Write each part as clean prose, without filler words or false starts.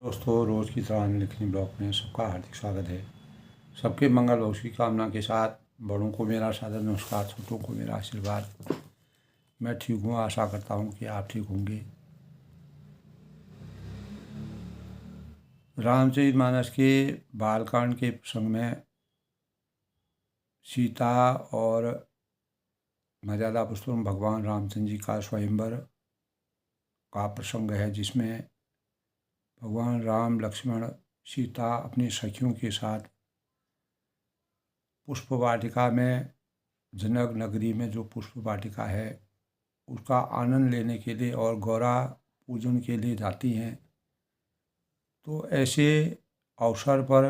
दोस्तों, रोज़ की तरह लिखनी ब्लॉग में सबका हार्दिक स्वागत है। सबके मंगल और की कामना के साथ बड़ों को मेरा सादर नमस्कार, छोटों को मेरा आशीर्वाद। मैं ठीक हूँ, आशा करता हूँ कि आप ठीक होंगे। रामचरितमानस के बालकांड के प्रसंग में सीता और मर्यादा पुरुषोत्तम भगवान रामचंद्र जी का स्वयंवर का प्रसंग है, जिसमें भगवान राम, लक्ष्मण, सीता अपनी सखियों के साथ पुष्प वाटिका में, जनक नगरी में जो पुष्प वाटिका है उसका आनंद लेने के लिए और गौरा पूजन के लिए जाती हैं। तो ऐसे अवसर पर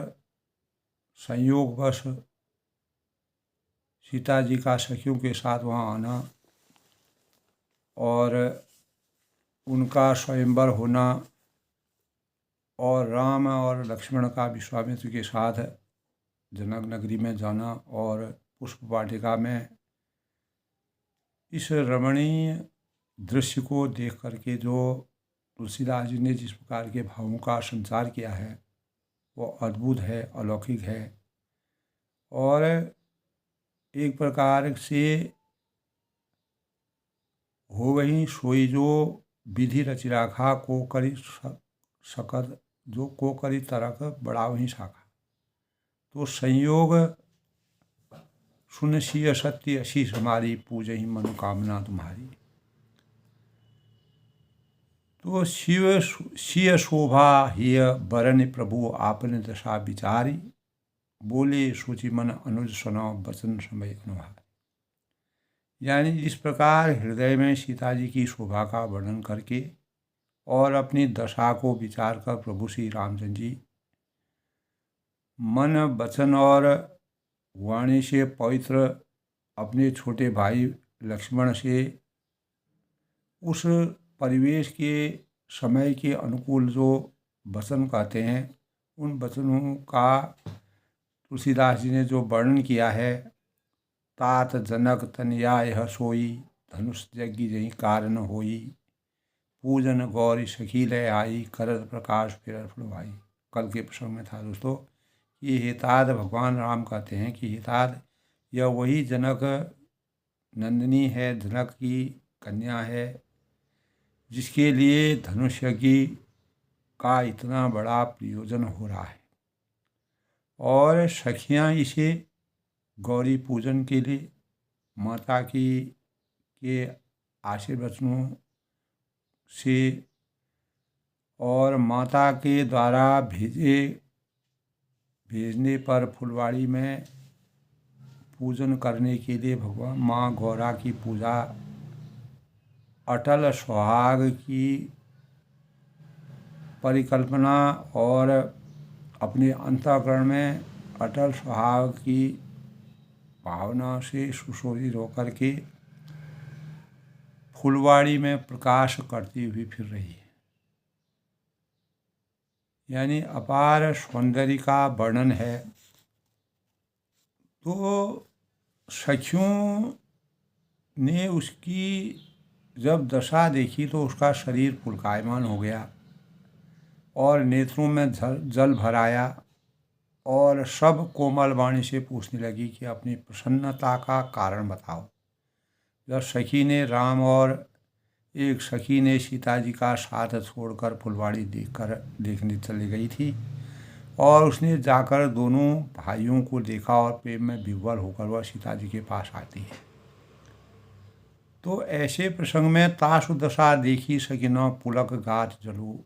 संयोगवश सीता जी का सखियों के साथ वहाँ आना और उनका स्वयंवर होना और राम और लक्ष्मण का विश्वामित्र के साथ जनक नगरी में जाना और पुष्प वाटिका में इस रमणीय दृश्य को देख करके जो तुलसीदास जी ने जिस प्रकार के भावों का संचार किया है वो अद्भुत है, अलौकिक है। और एक प्रकार से हो गई सोई जो विधि रचि राखा, को करी सकत जो को करी तरक बड़ा वहीं शाखा। तो संयोग सुन सिय सत्य अशीष हमारी, पूजहि मनोकामना तुम्हारी। तो सिय शोभा हिय बरन प्रभु आपने दशा विचारी, बोले सोची मन अनुज सुनो वचन समय अनुहार। यानी इस प्रकार हृदय में सीता जी की शोभा का वर्णन करके और अपनी दशा को विचार कर प्रभु श्री रामचंद्र जी मन, वचन और वाणी से पवित्र अपने छोटे भाई लक्ष्मण से उस परिवेश के समय के अनुकूल जो वचन कहते हैं उन वचनों का तुलसीदास जी ने जो वर्णन किया है, तात जनक तनया यह सोई, धनुष यज्ञ जही कारण होई, पूजन गौरी सखी लय आई, करत प्रकाश फिर फुलवाई। कल के प्रसंग में था दोस्तों, ये हिताद भगवान राम कहते हैं कि हिताद यह वही जनक नंदिनी है, जनक की कन्या है, जिसके लिए धनुष यज्ञ का इतना बड़ा प्रयोजन हो रहा है। और सखियाँ इसे गौरी पूजन के लिए माता की के आशीर्वचनों से और माता के द्वारा भेजने पर फुलवाड़ी में पूजन करने के लिए भगवान माँ गौरा की पूजा अटल सुहाग की परिकल्पना और अपने अंतःकरण में अटल सुहाग की भावना से सुशोभित होकर के फुलवाड़ी में प्रकाश करती हुई फिर रही है। यानी अपार सौंदर्य का वर्णन है। तो सखियों ने उसकी जब दशा देखी तो उसका शरीर पुलकायमान हो गया और नेत्रों में जल भर आया और सब कोमल वाणी से पूछने लगी कि अपनी प्रसन्नता का कारण बताओ। जब सखी ने राम और एक सखी ने सीता जी का साथ छोड़कर फुलवाड़ी देखने चली गई थी और उसने जाकर दोनों भाइयों को देखा और प्रेम में विह्वल होकर वह सीता जी के पास आती है। तो ऐसे प्रसंग में तासु दशा देखी सकिना, पुलक गात जलू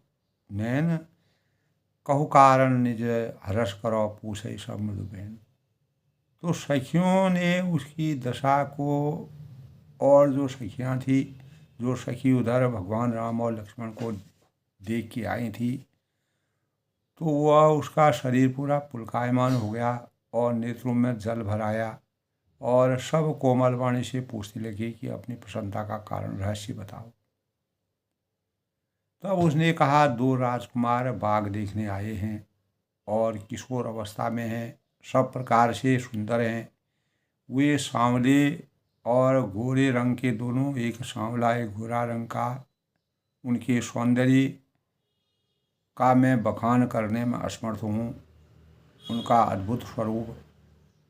नैन, कहु कारण निज हरस करो पूछे सब मृदुबेन। तो सखियों ने उसकी दशा को और जो सखियाँ थी, जो सखी उधर भगवान राम और लक्ष्मण को देख के आई थी, तो वह उसका शरीर पूरा पुलकायमान हो गया और नेत्रों में जल भर आया और सब कोमल वाणी से पूछने लगी कि अपनी प्रसन्नता का कारण रहस्य बताओ। तब उसने कहा, दो राजकुमार बाग देखने आए हैं और किशोर अवस्था में हैं, सब प्रकार से सुंदर हैं। वे सांवले और गोरे रंग के दोनों, एक सांवला एक गोरा रंग का। उनके सौंदर्य का मैं बखान करने में असमर्थ हूँ। उनका अद्भुत स्वरूप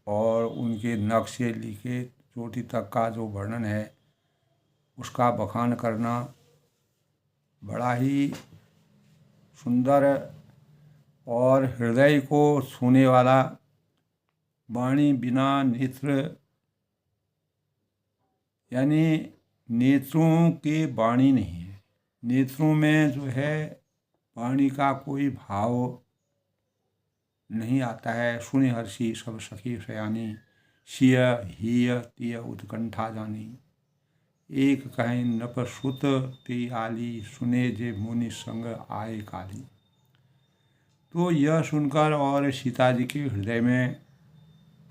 और उनके नख से लिखे चोटी तक का जो वर्णन है उसका बखान करना बड़ा ही सुंदर और हृदय को छूने वाला। वाणी बिना नेत्र, यानी नेत्रों के वाणी नहीं है। नेत्रों में जो है वाणी का कोई भाव नहीं आता है। सुनि हर्षि सब सखी सयानी, सिय हिय तिय उत्कंठा जानी। एक कहें नप सुत ते आली, सुने जे मुनि संग आए काली। तो यह सुनकर और सीता जी के हृदय में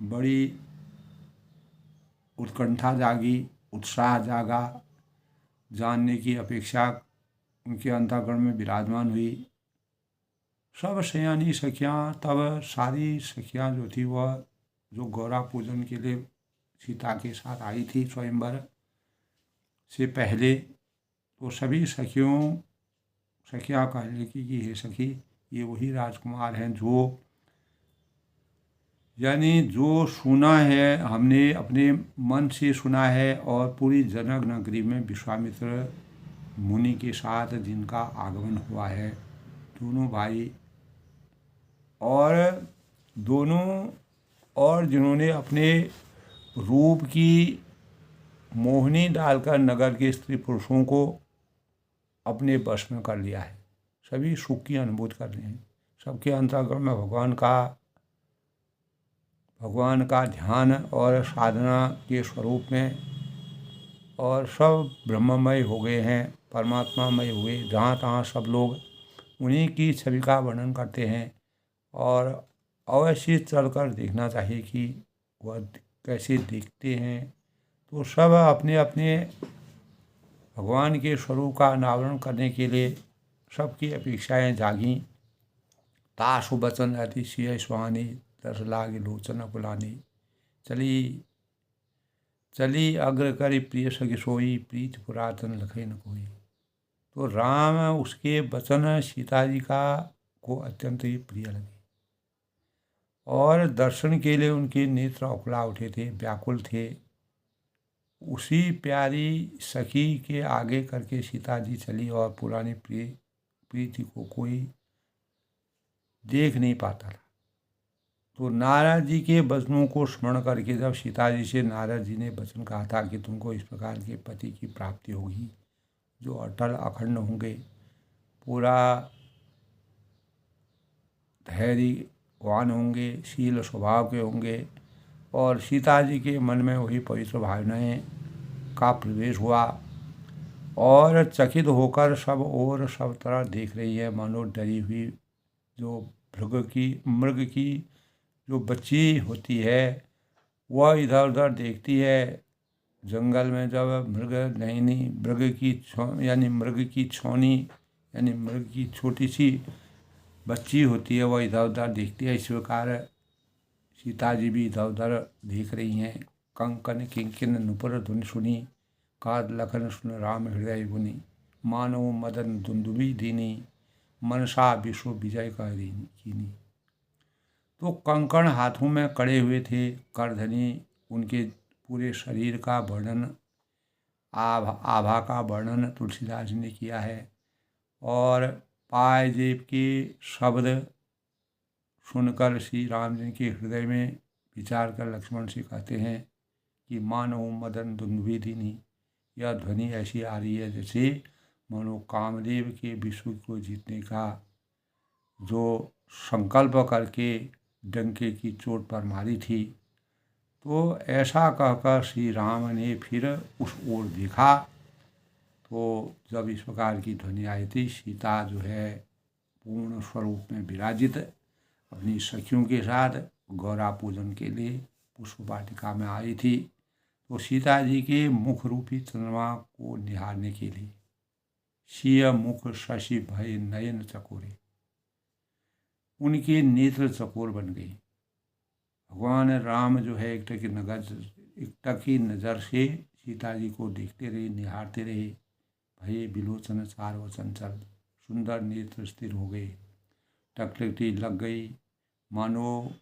बड़ी उत्कंठा जागी, उत्साह जागा, जानने की अपेक्षा उनके अंतःकरण में विराजमान हुई। सब सयानी सखियाँ, तब सारी सखियाँ जो थी वह जो गौरा पूजन के लिए सीता के साथ आई थी स्वयंवर से पहले, तो सभी सखियाँ कहने लगी कि हे सखी, ये वही राजकुमार हैं जो, यानी जो सुना है हमने, अपने मन से सुना है और पूरी जनक नगरी में विश्वामित्र मुनि के साथ जिनका आगमन हुआ है। दोनों भाई और दोनों, और जिन्होंने अपने रूप की मोहनी डालकर नगर के स्त्री पुरुषों को अपने वश में कर लिया है। सभी सुख की अनुभूति कर रहे हैं। सबके अंतःकरण में भगवान का ध्यान और साधना के स्वरूप में, और सब ब्रह्ममय हो गए हैं, परमात्मामय हुए। जहाँ तहाँ सब लोग उन्हीं की छवि का वर्णन करते हैं और अवश्य चलकर देखना चाहिए कि वह कैसे दिखते हैं। तो सब अपने अपने भगवान के स्वरूप का अनावरण करने के लिए सबकी अपेक्षाएं जागीं। तासु बचन अति सिय सुहानी, दस लागे लोचन कुलानी। चली चली अग्र करी प्रिय सखी सोई, प्रीत पुरातन लखे न कोई। तो राम उसके वचन सीता जी को अत्यंत ही प्रिय लगे और दर्शन के लिए उनके नेत्र उखला उठे थे, व्याकुल थे। उसी प्यारी सखी के आगे करके सीता जी चली और पुरानी प्रीति को कोई देख नहीं पाता था। तो नारद जी के वचनों को स्मरण करके जब सीता जी से नारद जी ने वचन कहा था कि तुमको इस प्रकार के पति की प्राप्ति होगी जो अटल अखंड होंगे, पूरा धैर्यवान होंगे, शील स्वभाव के होंगे, और सीता जी के मन में वही पवित्र भावनाएं का प्रवेश हुआ और चकित होकर सब और सब तरह देख रही है, मानो डरी हुई जो मृग की जो बच्ची होती है वह इधर उधर देखती है। जंगल में जब मृग की छौनी यानी मृग की छोटी सी बच्ची होती है, वह इधर उधर देखती है। इस प्रकार सीता जी भी इधर उधर देख रही हैं। कंकन किंकिन नुपुर धुन सुनी, काद लखन सुन राम हृदय गुनी। मानव मदन दुंदुबी दीनी, मनसा विश्व विजय का कीनी। तो कंकण हाथों में कड़े हुए थे, करधनी। उनके पूरे शरीर का वर्णन, आभा का वर्णन तुलसीदास जी ने किया है। और पायजेब के शब्द सुनकर श्री राम जी के हृदय में विचार कर लक्ष्मण से कहते हैं कि मानो मदन दुंदुभी दीनी। यह ध्वनि ऐसी आ रही है जैसे मानो कामदेव के विश्व को जीतने का जो संकल्प करके डंके की चोट पर मारी थी। तो ऐसा कहकर श्री राम ने फिर उस ओर देखा, तो जब इस प्रकार की ध्वनि आई थी, सीता जो है पूर्ण स्वरूप में विराजित अपनी सखियों के साथ गौरा पूजन के लिए पुष्प वाटिका में आई थी। तो सीता जी के मुख रूपी चंद्रमा को निहारने के लिए सिय मुख शशि भय नयन चकोरे, उनके नेत्र चकोर बन गई। भगवान राम जो है एकटकी नज़र से सीता जी को देखते रहे, निहारते रहे। भय बिलोचन चार वचन चल, सुंदर नेत्र स्थिर हो गए। टकटकी लग गई, मानो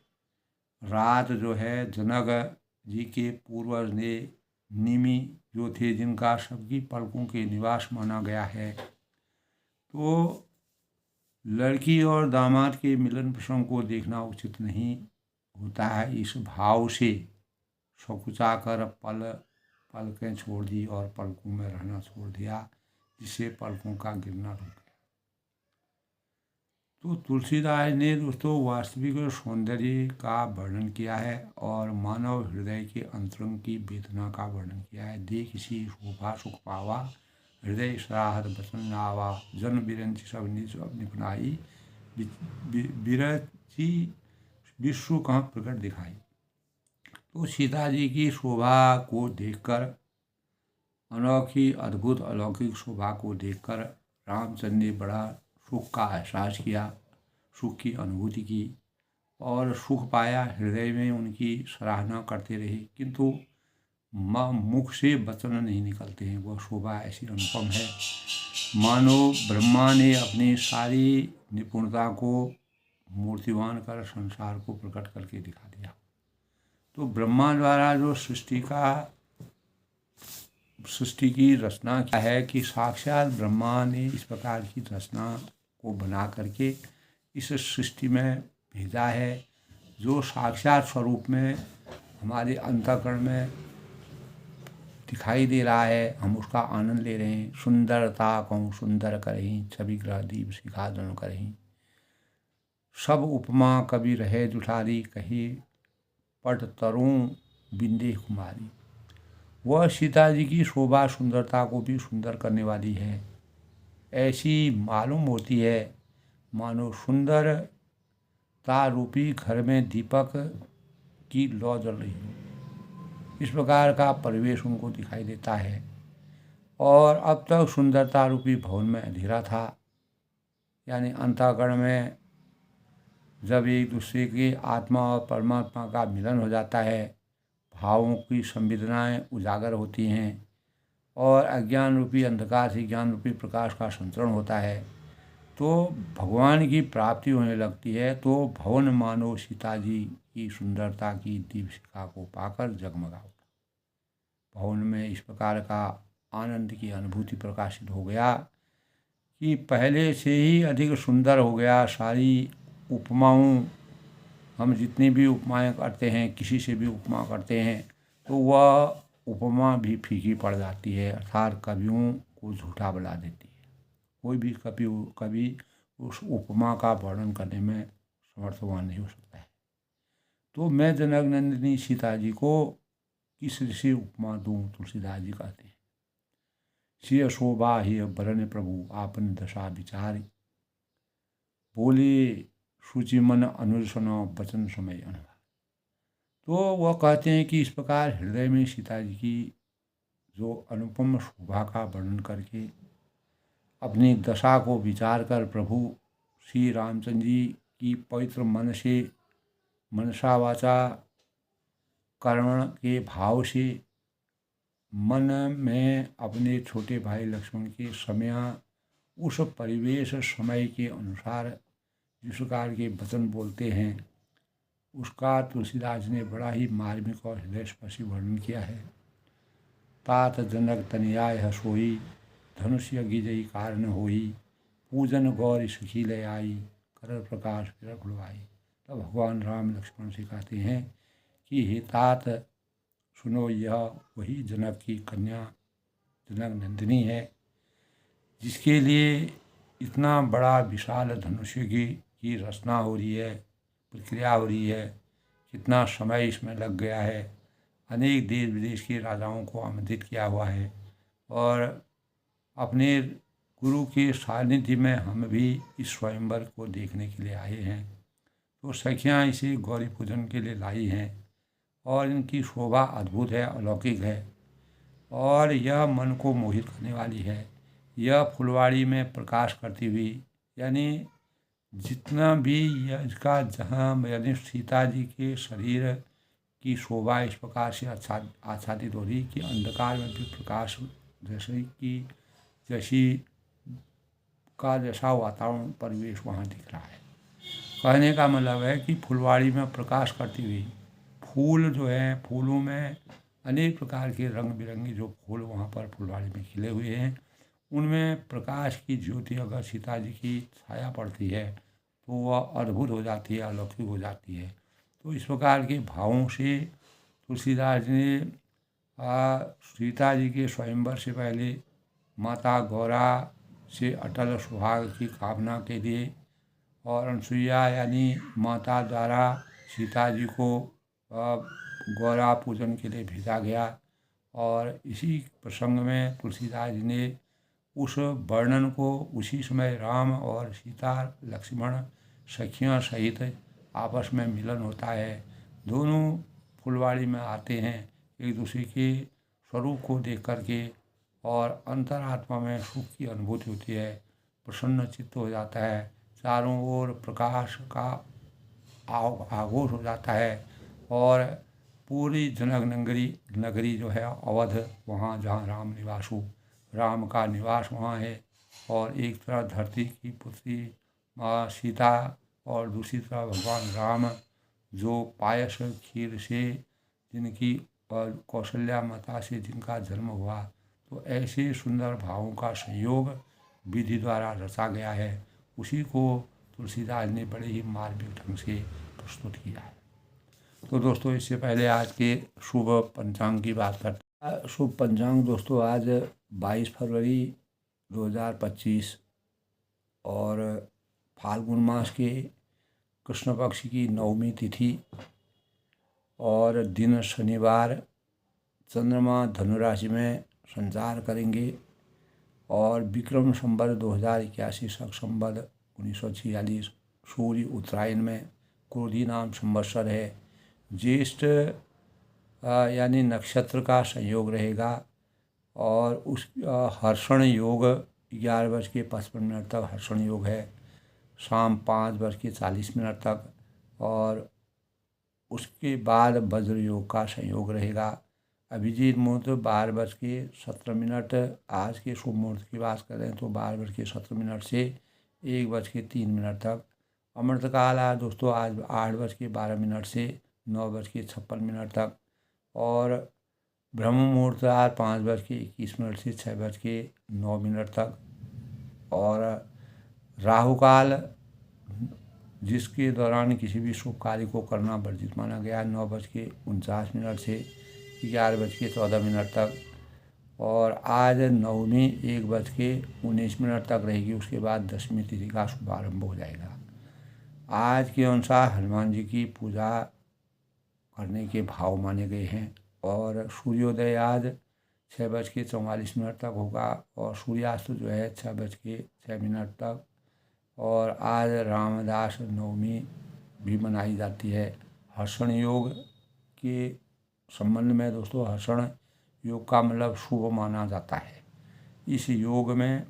रात जो है जनक जी के पूर्वज ने निमि जो थे, जिनका सबकी पलकों के निवास माना गया है, तो लड़की और दामाद के मिलन प्रसंग को देखना उचित नहीं होता है। इस भाव से सकुचा कर पलकें छोड़ दी और पलकों में रहना छोड़ दिया, जिससे पलकों का गिरना रुक गया। तो तुलसीदास ने दोस्तों वास्तविक सौंदर्य का वर्णन किया है और मानव हृदय के अंतरंग की वेदना का वर्णन किया है। देख किसी शोभा सुख पावा, हृदय सराहत बचन आवा, जन बिरंची सब निज निपुनाई, बिरची विश्व कहाँ प्रकट दिखाई। तो सीता जी की शोभा को देखकर, अनोखी अद्भुत अलौकिक शोभा को देखकर रामचंद्र ने बड़ा सुख का एहसास किया, सुख की अनुभूति की और सुख पाया। हृदय में उनकी सराहना करते रहे, किंतु मुख से वचन नहीं निकलते हैं। वह शोभा ऐसी अनुपम है, मानो ब्रह्मा ने अपनी सारी निपुणता को मूर्तिवान कर संसार को प्रकट करके दिखा दिया। तो ब्रह्मा द्वारा जो सृष्टि की रचना क्या है कि साक्षात ब्रह्मा ने इस प्रकार की रचना को बना करके इस सृष्टि में भेजा है, जो साक्षात स्वरूप में हमारे अंतःकरण में दिखाई दे रहा है। हम उसका आनंद ले रहे हैं। सुंदरता कहूँ सुंदर करहीं, छवि ग्रह दीप शिखा जन करहीं, सब उपमा कवि रहे जुठारी, कही पट तरुण बिंदे कुमारी। वह सीता जी की शोभा सुंदरता को भी सुंदर करने वाली है। ऐसी मालूम होती है मानो सुंदरता रूपी घर में दीपक की लौ जल रही हो। इस प्रकार का परिवेश उनको दिखाई देता है। और अब तक सुंदरता रूपी भवन में अंधेरा था, यानी अंतःकरण में जब एक दूसरे के आत्मा और परमात्मा का मिलन हो जाता है, भावों की संवेदनाएं उजागर होती हैं और अज्ञान रूपी अंधकार से ज्ञान रूपी प्रकाश का संतरण होता है, तो भगवान की प्राप्ति होने लगती है। तो भवन मानो सीता जी की सुंदरता की दीपशिखा को पाकर जगमगा उठा। भवन में इस प्रकार का आनंद की अनुभूति प्रकाशित हो गया कि पहले से ही अधिक सुंदर हो गया। सारी उपमाओं, हम जितनी भी उपमाएं करते हैं, किसी से भी उपमा करते हैं, तो वह उपमा भी फीकी पड़ जाती है, अर्थात कवियों को झूठा बना देती है। कोई भी कवि उस उपमा का वर्णन करने में समर्थवान नहीं हो सकता है। तो मैं जनक नंदिनी सीता जी को किस ऋषि उपमा दूँ, तुलसीदास जी कहते हैं, सिय शोभा ही बरन प्रभु आपन दशा विचारी, बोले सूचि मन अनुसन वचन समय अनुभाव। तो वह कहते हैं कि इस प्रकार हृदय में सीता जी की जो अनुपम शोभा का वर्णन करके अपनी दशा को विचार कर प्रभु श्री रामचंद्र जी की पवित्र मन से, मनसा वाचा कर्म के भाव से मन में अपने छोटे भाई लक्ष्मण के समय उस परिवेश समय के अनुसार जिस प्रकार के वचन बोलते हैं, उसका तुलसीदास ने बड़ा ही मार्मिक और हृदयस्पर्शी वर्णन किया है। तात जनक तनियाय हसोई, धनुष्य गिजई कारण होई, पूजन गौरी सुखी ले आई, कर प्रकाश फिर खुलवाई। तब भगवान राम लक्ष्मण से कहते हैं कि हे तात सुनो, यह वही जनक की कन्या जनक नंदिनी है, जिसके लिए इतना बड़ा विशाल धनुष्य की रचना हो रही है, प्रक्रिया हो रही है, कितना समय इसमें लग गया है, अनेक देश विदेश के राजाओं को आमंत्रित किया हुआ है और अपने गुरु के सानिध्य में हम भी इस स्वयंवर को देखने के लिए आए हैं। तो सखियाँ इसे गौरी पूजन के लिए लाई हैं और इनकी शोभा अद्भुत है, अलौकिक है और यह मन को मोहित करने वाली है। यह फुलवाड़ी में प्रकाश करती हुई, यानी जितना भी इसका जहाँ यानी सीता जी के शरीर की शोभा इस प्रकार से आच्छादित हो रही कि अंधकार में भी प्रकाश जैसा वातावरण परिवेश वहाँ दिख रहा है। कहने का मतलब है कि फुलवाड़ी में प्रकाश करती हुई फूल जो है, फूलों में अनेक प्रकार के रंग बिरंगे जो फूल वहाँ पर फुलवाड़ी में खिले हुए हैं, उनमें प्रकाश की ज्योति अगर सीता जी की छाया पड़ती है तो वह अद्भुत हो जाती है, अलौकिक हो जाती है। तो इस प्रकार के भावों से तुलसीदास जी ने सीता जी के स्वयंवर से पहले माता गौरा से अटल सुहाग की कामना के लिए और अनसुईया यानी माता द्वारा सीता जी को गौरा पूजन के लिए भेजा गया। और इसी प्रसंग में तुलसीदास जी ने उस वर्णन को उसी समय राम और सीता लक्ष्मण सखियां सहित आपस में मिलन होता है। दोनों फुलवाड़ी में आते हैं एक दूसरे के स्वरूप को देख करके और अंतरात्मा में सुख की अनुभूति होती है, प्रसन्न चित्त हो जाता है, चारों ओर प्रकाश का आघोष हो जाता है और पूरी जनक नगरी जो है अवध, वहाँ जहाँ राम निवासु राम का निवास वहाँ है। और एक तरफ धरती की पुत्री माँ सीता और दूसरी तरफ भगवान राम जो पायस खीर से जिनकी और कौशल्या माता से जिनका जन्म हुआ। तो ऐसे सुंदर भावों का संयोग विधि द्वारा रचा गया है, उसी को तुलसीदास ने बड़े ही मार्मिक ढंग से प्रस्तुत किया है। तो दोस्तों इससे पहले आज के शुभ पंचांग की बात करते हैं। शुभ पंचांग दोस्तों आज 22 फरवरी 2025 और फाल्गुन मास के कृष्ण पक्ष की नवमी तिथि और दिन शनिवार, चंद्रमा धनु राशि में संचार करेंगे और विक्रम संवत 2081 शक संवत 1946 सूर्य उत्तरायण में क्रोधी नाम संवत्सर है। ज्येष्ठ यानी नक्षत्र का संयोग रहेगा और उस हर्षण योग 11:55 तक हर्षण योग है, शाम 5:40 तक, और उसके बाद वज्र योग का संयोग रहेगा। अभिजीत मुहूर्त 12:17 आज के शुभ मुहूर्त की बात करें तो 12:17 से 1:03 तक। अमृतकाल आज दोस्तों आज 8:12 से 9:56 तक और ब्रह्म मुहूर्त आज 5:21 से 6:09 तक और राहु काल जिसके दौरान किसी भी शुभ कार्य को करना वर्जित माना गया 9:49 से 11:14 तक और आज नवमी 1:19 तक रहेगी। उसके बाद दशमी तिथि का शुभारंभ हो जाएगा। आज के अनुसार हनुमान जी की पूजा करने के भाव माने गए हैं और सूर्योदय आज 6:44 तक होगा और सूर्यास्त जो है 6:06 तक। और आज रामदास नवमी भी मनाई जाती है। हर्षण योग के संबंध में दोस्तों हर्षण योग का मतलब शुभ माना जाता है। इस योग में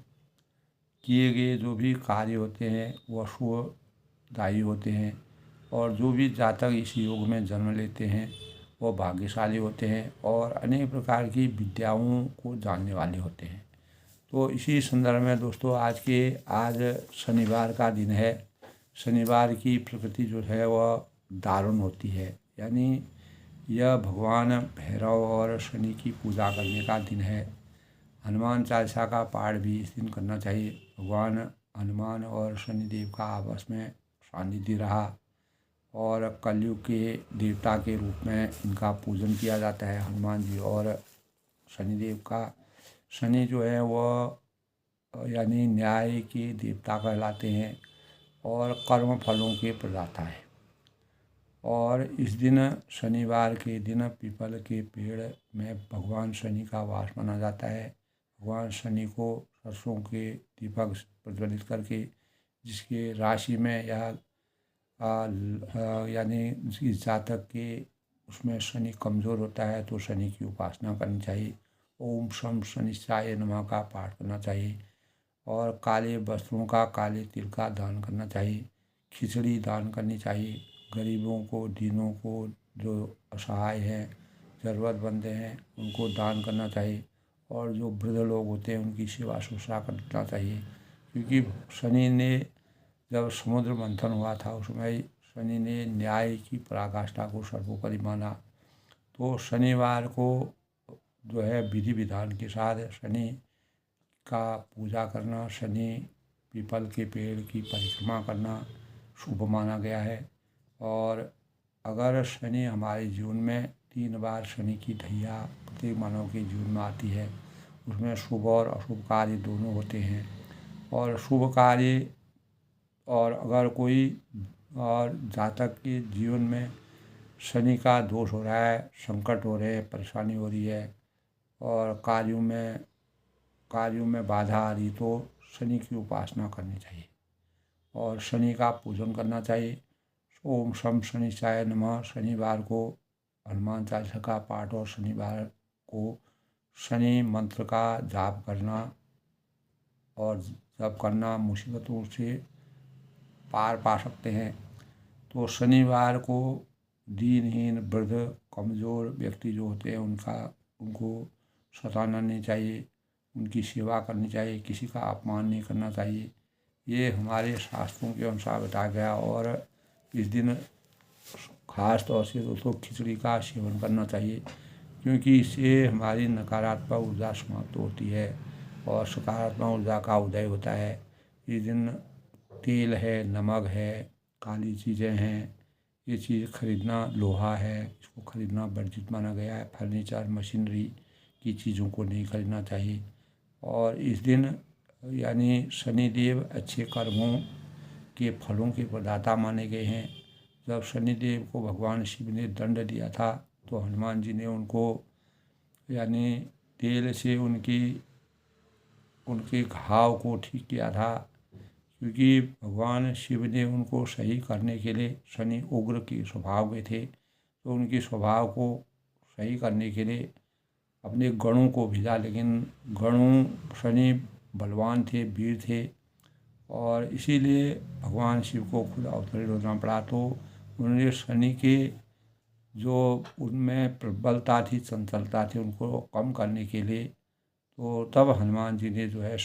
किए गए जो भी कार्य होते हैं वह शुभदायी होते हैं और जो भी जातक इस योग में जन्म लेते हैं वो भाग्यशाली होते हैं और अनेक प्रकार की विद्याओं को जानने वाले होते हैं। तो इसी संदर्भ में दोस्तों आज शनिवार का दिन है। शनिवार की प्रकृति जो है वह दारुण होती है, यानी यह भगवान भैरव और शनि की पूजा करने का दिन है। हनुमान चालीसा का पाठ भी इस दिन करना चाहिए। भगवान हनुमान और शनिदेव का आपस में सानिध्य रहा और कलयुग के देवता के रूप में इनका पूजन किया जाता है, हनुमान जी और शनिदेव का। शनि जो है वह यानी न्याय के देवता कहलाते हैं और कर्म फलों के प्रदाता है। और इस दिन शनिवार के दिन पीपल के पेड़ में भगवान शनि का वास माना जाता है। भगवान शनि को सरसों के दीपक प्रज्वलित करके जिसके राशि में या यानी जिस जातक के उसमें शनि कमज़ोर होता है तो शनि की उपासना करनी चाहिए। ओम शम शनिश्चाय नमः का पाठ करना चाहिए और काले वस्त्रों का काले तिल का दान करना चाहिए। खिचड़ी दान करनी चाहिए। गरीबों को, दीनों को, जो असहाय हैं, ज़रूरतमंद हैं, उनको दान करना चाहिए और जो वृद्ध लोग होते हैं उनकी सेवा शुश्रूषा करना चाहिए। क्योंकि शनि ने जब समुद्र मंथन हुआ था उसमें शनि ने न्याय की पराकाष्ठा को सर्वोपरि माना। तो शनिवार को जो है विधि विधान के साथ शनि का पूजा करना, शनि पीपल के पेड़ की परिक्रमा करना शुभ माना गया है। और अगर शनि हमारे जीवन में 3 बार शनि की ढैया प्रत्येक मानव के जीवन में आती है, उसमें शुभ और अशुभ कार्य दोनों होते हैं। और शुभ कार्य और अगर कोई और जातक के जीवन में शनि का दोष हो रहा है, संकट हो रहे हैं, परेशानी हो रही है और कार्यों में बाधा आ रही, तो शनि की उपासना करनी चाहिए और शनि का पूजन करना चाहिए। ओम शम शनिश्चाय नमः। शनिवार को हनुमान चालीसा का पाठ और शनिवार को शनि मंत्र का जाप करना और जप करना मुसीबतों से पार पा सकते हैं। तो शनिवार को दीनहीन, वृद्ध, कमज़ोर व्यक्ति जो होते हैं उनको सताना नहीं चाहिए, उनकी सेवा करनी चाहिए, किसी का अपमान नहीं करना चाहिए। ये हमारे शास्त्रों के अनुसार बताया गया। और इस दिन खास तौर से दोस्तों खिचड़ी का सेवन करना चाहिए, क्योंकि इससे हमारी नकारात्मक ऊर्जा समाप्त होती है और सकारात्मक ऊर्जा का उदय होता है। इस दिन तेल है, नमक है, काली चीज़ें हैं, ये चीज़ खरीदना, लोहा है, इसको खरीदना वर्जित माना गया है। फर्नीचर, मशीनरी की चीज़ों को नहीं खरीदना चाहिए। और इस दिन यानी शनिदेव अच्छे कर्मों के फलों के प्रदाता माने गए हैं। जब शनिदेव को भगवान शिव ने दंड दिया था तो हनुमान जी ने उनको यानी तेल से उनके घाव को ठीक किया था, क्योंकि भगवान शिव ने उनको सही करने के लिए, शनि उग्र के स्वभाव के थे, तो उनके स्वभाव को सही करने के लिए अपने गणों को भेजा। लेकिन गणों शनि बलवान थे, वीर थे और इसीलिए भगवान शिव को खुद अवतरित होना पड़ा। तो उन्होंने शनि के जो उनमें प्रबलता थी, चंचलता थी, उनको कम करने के लिए तो तब हनुमान जी ने जो है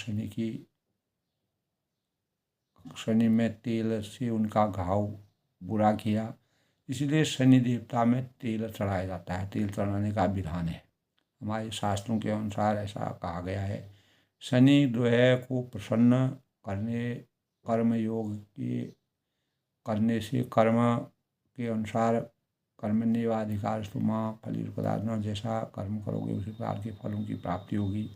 शनि में तेल से उनका घाव बुरा किया। इसलिए शनि देवता में तेल चढ़ाया जाता है, तेल चढ़ाने का विधान है। हमारे शास्त्रों के अनुसार ऐसा कहा गया है। शनि जो है को प्रसन्न करने, कर्म योग के करने से कर्म के अनुसार कर्मण्येवाधिकारस्तु मा फलेषु कदाचन, जैसा कर्म करोगे उसी प्रकार के फलों की प्राप्ति होगी।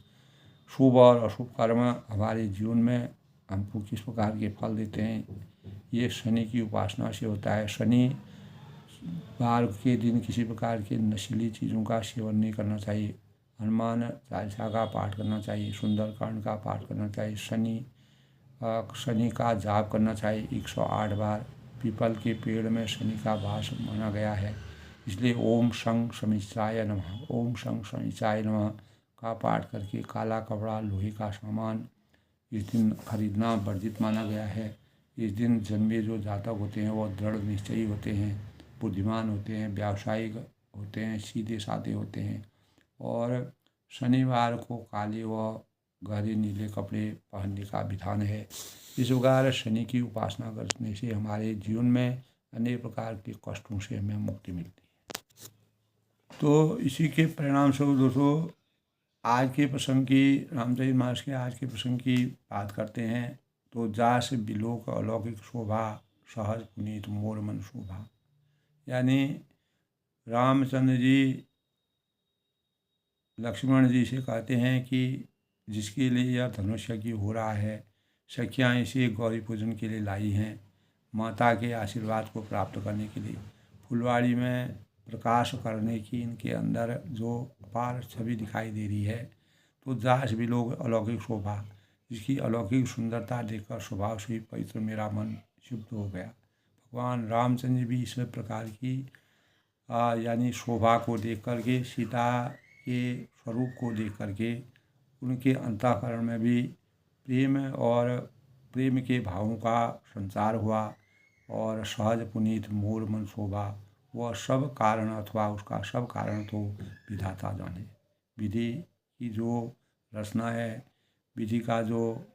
शुभ और अशुभ कर्म हमारे जीवन में हमको किस प्रकार के फल देते हैं, ये शनि की उपासना से होता है। शनिवार के दिन किसी प्रकार के नशीली चीज़ों का सेवन नहीं करना चाहिए। हनुमान चालीसा का पाठ करना चाहिए, सुंदरकांड का पाठ करना चाहिए, शनि का जाप करना चाहिए 108 बार। पीपल के पेड़ में शनि का वास माना गया है, इसलिए ओम शं शनिश्चाय नमः, ओम शं शनिश्चाय नमः का पाठ करके काला कपड़ा, लोहे का सामान इस दिन खरीदना वर्जित माना गया है। इस दिन जन्मे जो जातक होते हैं वो दृढ़ निश्चयी होते हैं, बुद्धिमान होते हैं, व्यावसायिक होते हैं, सीधे साधे होते हैं। और शनिवार को काले व गहरे नीले कपड़े पहनने का विधान है। इस प्रकार शनि की उपासना करने से हमारे जीवन में अनेक प्रकार के कष्टों से हमें मुक्ति मिलती है। तो इसी के परिणाम स्वरूप दोस्तों आज के प्रसंग की, रामचरितमानस के आज के प्रसंग की बात करते हैं। तो जास बिलोक अलौकिक शोभा, सहज पुनीत मोर मन शोभा। यानी रामचंद्र जी लक्ष्मण जी से कहते हैं कि जिसके लिए यह धनुष यज्ञ हो रहा है, सखियाँ इसे गौरी पूजन के लिए लाई हैं, माता के आशीर्वाद को प्राप्त करने के लिए। फुलवाड़ी में प्रकाश करने की इनके अंदर जो अपार छवि दिखाई दे रही है। तो जास भी लोग अलौकिक शोभा, जिसकी अलौकिक सुंदरता देखकर स्वभाव से ही पवित्र मेरा मन शुद्ध हो गया। भगवान रामचंद्र भी इस प्रकार की यानी शोभा को देख करके, सीता के स्वरूप को देख करके उनके अंतःकरण में भी प्रेम के भावों का संचार हुआ। और सहज पुनीत मोर मन शोभा, वह सब कारण अथवा उसका सब कारण तो विधाता जाने। विधि की जो रचना है, विधि का जो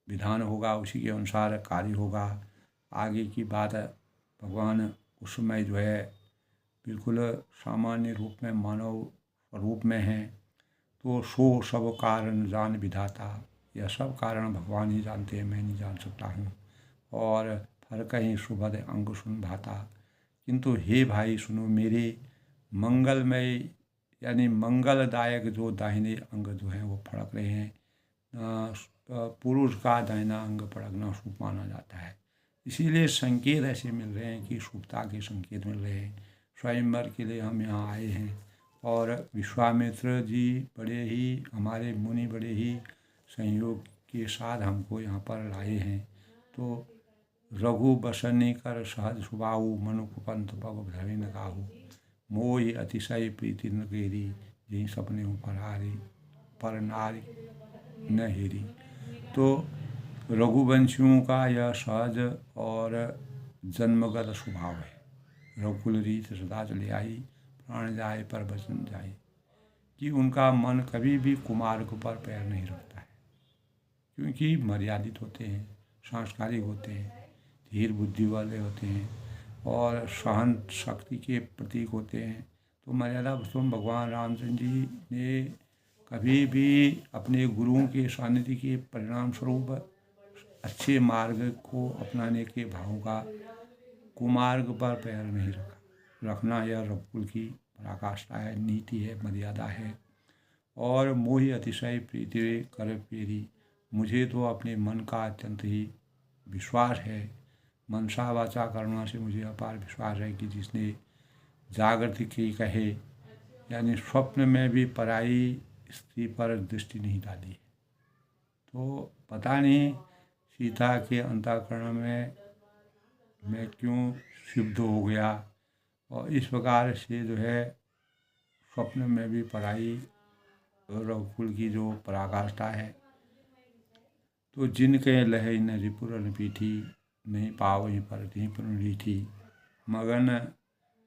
विधान होगा, उसी के अनुसार कार्य होगा। आगे की बात है, भगवान उस समय जो है बिल्कुल सामान्य रूप में मानव रूप में हैं। तो सो सब कारण जान विधाता, यह सब कारण भगवान ही जानते हैं, मैं नहीं जान सकता हूँ। और फर कहीं सुभद अंग सुन भाता, किंतु हे भाई सुनो, मेरे मंगलमय यानी मंगलदायक जो दाहिने अंग जो हैं वो फड़क रहे हैं। पुरुष का दाहिना अंग फड़कना शुभ माना जाता है, इसीलिए संकेत ऐसे मिल रहे हैं कि शुभता के संकेत मिल रहे हैं। स्वयंवर के लिए हम यहाँ आए हैं और विश्वामित्र जी बड़े ही, हमारे मुनि बड़े ही संयोग के साथ हमको यहाँ पर लाए हैं। तो रघु बसनी कर सहज सुबाहु, मनुख पंथ पग धरे न काहू, मोहि अतिशय प्रीति न केरी, यही सपने पर नारी न हेरी। तो रघुवंशियों का यह सहज और जन्मगत स्वभाव है। रघुकुल रीत सदा चले आई, प्राण जाए पर बचन जाए, कि उनका मन कभी भी कुमार्ग पर पैर नहीं रखता है, क्योंकि मर्यादित होते हैं, सांस्कारिक होते हैं, धीर बुद्धि वाले होते हैं और सहन शक्ति के प्रतीक होते हैं। तो मर्यादा पुरुषोत्तम भगवान रामचंद्र जी ने कभी भी अपने गुरुओं के सानिध्य के परिणाम स्वरूप अच्छे मार्ग को अपनाने के भाव का कुमार्ग पर पैर नहीं रखना, यह रघुकुल की पराकाष्ठा है, नीति है, मर्यादा है। और मोहि अतिशय प्रीति कर पेरी, मुझे तो अपने मन का अत्यंत ही विश्वास है, मनसा वाचा कर्मा से मुझे अपार विश्वास है कि जिसने जागृति की कहे यानी स्वप्न में भी पराई स्त्री पर दृष्टि नहीं डाली। तो पता नहीं सीता के अंतःकरण में मैं क्यों क्षुब्ध हो गया, और इस प्रकार से जो है स्वप्न में भी पराई रघुकुल की जो पराकाष्ठा है। तो जिनके लहे न रिपुर न पीठी, नहीं पावही पर रीठी, मगन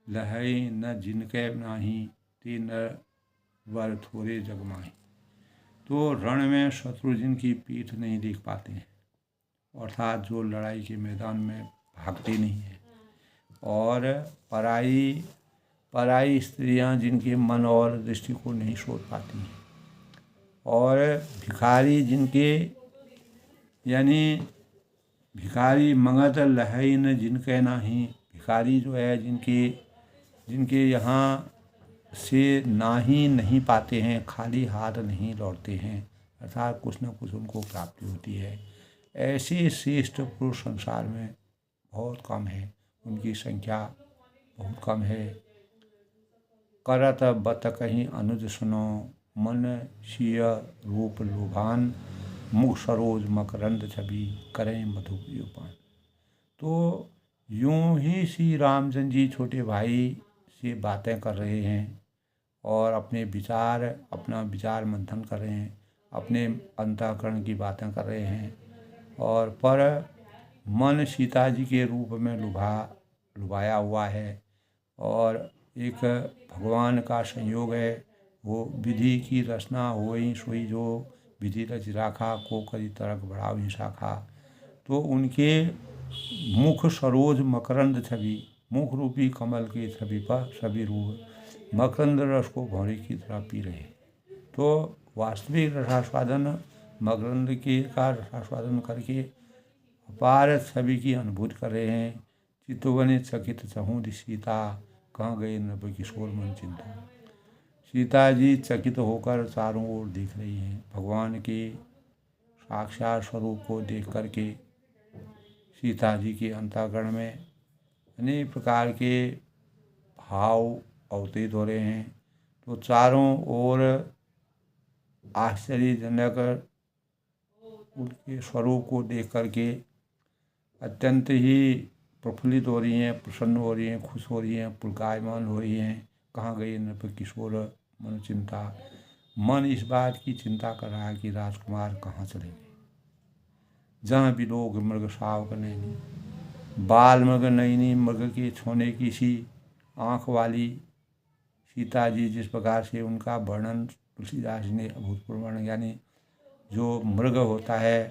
लहई न जिनके नाही, ते नर वर थोड़े जगमाही। तो रण में शत्रु जिनकी पीठ नहीं देख पाते हैं, अर्थात जो लड़ाई के मैदान में भागते नहीं हैं, और पराई स्त्रियां जिनके मन और दृष्टि को नहीं सोच पाती हैं, और भिखारी जिनके यानी भिखारी मंगत लहई न जिनके नाही, भिखारी जो है जिनके यहाँ से ना ही नहीं पाते हैं, खाली हाथ नहीं लौटते हैं, अर्थात कुछ न कुछ उनको प्राप्ति होती है। ऐसे श्रेष्ठ पुरुष संसार में बहुत कम है, उनकी संख्या बहुत कम है। करत बत कहीं अनुज सुनो, मन सिय रूप लोभान, मुख सरोज मकरंद छवि, करें मधुपान। तो यूं ही श्री रामचंद्र जी छोटे भाई से बातें कर रहे हैं और अपना विचार मंथन कर रहे हैं, अपने अंतःकरण की बातें कर रहे हैं, और पर मन सीता जी के रूप में लुभाया हुआ है, और एक भगवान का संयोग है। वो विधि की रचना होई सोई जो, विधि रच राखा को करी तरक बढ़ाओ ही शाखा। तो उनके मुख सरोज मकरंद छवि, मुख रूपी कमल की छवि पर सभी रूप मकरंद रस को भौरे की तरह पी रहे। तो वास्तविक रसास्वादन मकरंद के का रसास्वादन करके अपार छवि की अनुभूति कर रहे हैं। चितवन चकित चहूँ सीता, कहाँ गए नभ किशोर मन चिंता। सीता जी चकित होकर चारों ओर देख रही हैं, भगवान के साक्षात स्वरूप को देख करके सीता जी के अंतःकरण में अनेक प्रकार के भाव अवतीत हो रहे हैं। तो चारों ओर आश्चर्यजनक उनके स्वरूप को देख करके अत्यंत ही प्रफुल्लित हो रही हैं, प्रसन्न हो रही हैं, खुश हो रही हैं, पुलकायमान हो रही हैं। कहाँ गई नृप किशोर मन चिंता, मन इस बात की चिंता कर रहा है कि राजकुमार कहाँ चले गए। जहाँ भी लोग मृग सावक नैनी, बाल मृग नैनी, मृग के छोने की सी आँख वाली सीता जी, जिस प्रकार से उनका वर्णन तुलसीदास ने अभूतपूर्व वर्णन, यानी जो मृग होता है